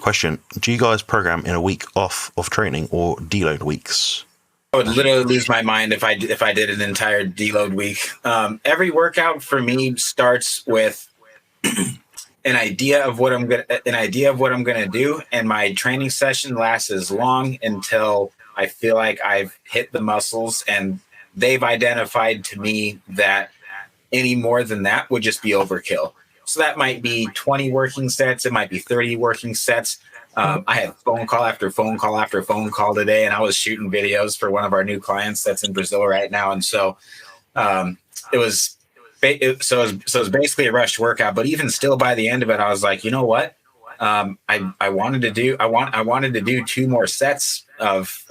question. Do you guys program in a week off of training or deload weeks? I would literally lose my mind if I did an entire deload week. Every workout for me starts with an idea of what I'm gonna do, and my training session lasts as long until I feel like I've hit the muscles and they've identified to me that any more than that would just be overkill. So that might be 20 working sets. It might be 30 working sets. I had phone call after phone call after phone call today, and I was shooting videos for one of our new clients that's in Brazil right now. And so it was basically a rushed workout. But even still, by the end of it, I was like, you know what? I wanted to do 2 more sets of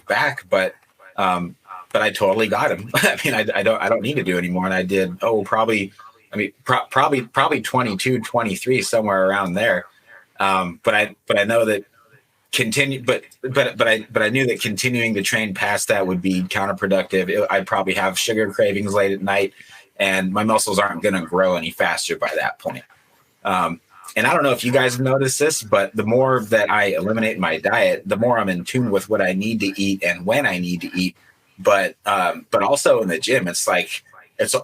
back, but I totally got him. I mean, I don't need to do anymore. And I did, probably 22, 23, somewhere around there. But I know that I knew that continuing to train past that would be counterproductive. I'd probably have sugar cravings late at night, and my muscles aren't going to grow any faster by that point. And I don't know if you guys have noticed this, but the more that I eliminate my diet, the more I'm in tune with what I need to eat and when I need to eat. But also in the gym, it's like it's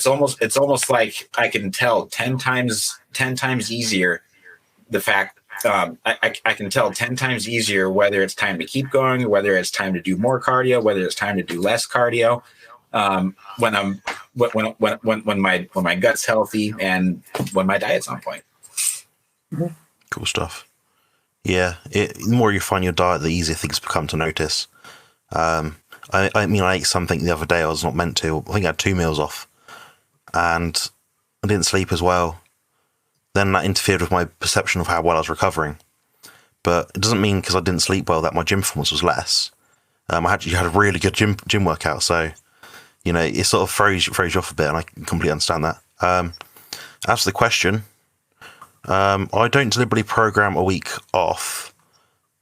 almost like I can tell 10 times easier the fact. I can tell 10 times easier whether it's time to keep going, whether it's time to do more cardio, whether it's time to do less cardio. When my gut's healthy and when my diet's on point. Cool stuff. Yeah, the more you find your diet, the easier things become to notice. I mean, I ate something the other day I was not meant to. I think I had 2 meals off, and I didn't sleep as well. Then that interfered with my perception of how well I was recovering. But it doesn't mean because I didn't sleep well that my gym performance was less. I had a really good gym workout, so it sort of throws you off a bit, and I can completely understand that. As to the question, I don't deliberately program a week off.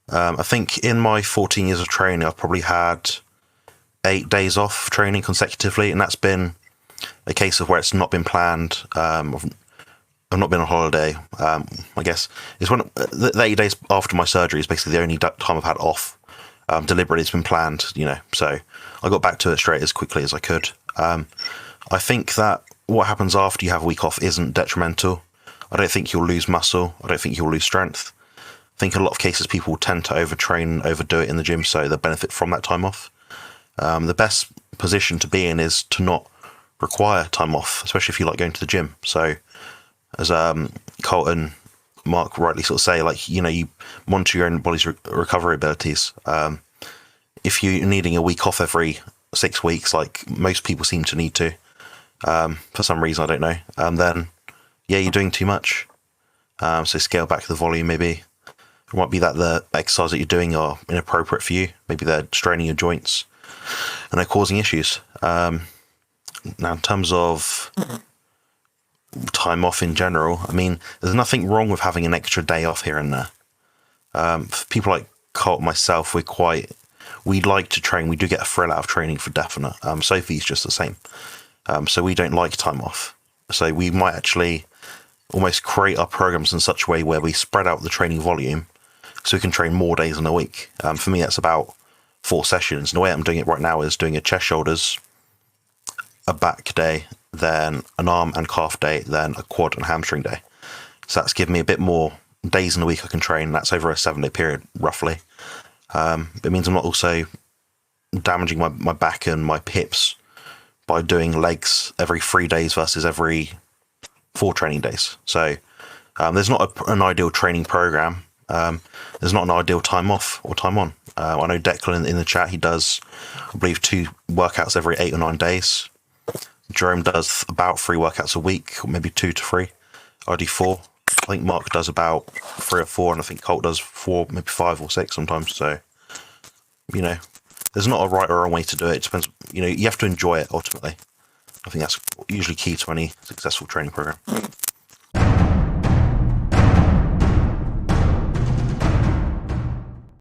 I think in my 14 years of training, I've probably had 8 days off training consecutively, and that's been a case of where it's not been planned. I've not been on holiday. I guess it's when the 8 days after my surgery is basically the only time I've had off. Deliberately, it's been planned, so I got back to it straight as quickly as I could. I think that what happens after you have a week off isn't detrimental. I don't think you'll lose muscle. I don't think you'll lose strength. I think in a lot of cases people tend to overtrain and overdo it in the gym, so they'll benefit from that time off. The best position to be in is to not require time off, especially if you like going to the gym. So as Colt and Mark rightly sort of say, you monitor your own body's recovery abilities. If you're needing a week off every 6 weeks, like most people seem to need to, for some reason, I don't know, then yeah, you're doing too much. So scale back the volume maybe. It might be that the exercise that you're doing are inappropriate for you. Maybe they're straining your joints and they're causing issues. Now, in terms of time off in general, I mean, there's nothing wrong with having an extra day off here and there. For people like Colt and myself, we like to train. We do get a thrill out of training for definite. Sophie's just the same. So we don't like time off. So we might actually almost create our programs in such a way where we spread out the training volume so we can train more days in a week. For me, that's about 4 sessions. And the way I'm doing it right now is doing a chest shoulders, a back day, then an arm and calf day, then a quad and hamstring day. So that's given me a bit more days in a week I can train. That's over a 7-day period, roughly. It means I'm not also damaging my back and my hips by doing legs every 3 days versus every 4 training days. So there's not an ideal training program. There's not an ideal time off or time on. I know Declan in the chat, he does, I believe, 2 workouts every 8 or 9 days. Jerome does about 3 workouts a week, maybe 2 to 3. I do 4. I think Mark does about 3 or 4, and I think Colt does 4, maybe 5 or 6 sometimes. So, there's not a right or wrong way to do it. It depends. You have to enjoy it ultimately. I think that's usually key to any successful training program.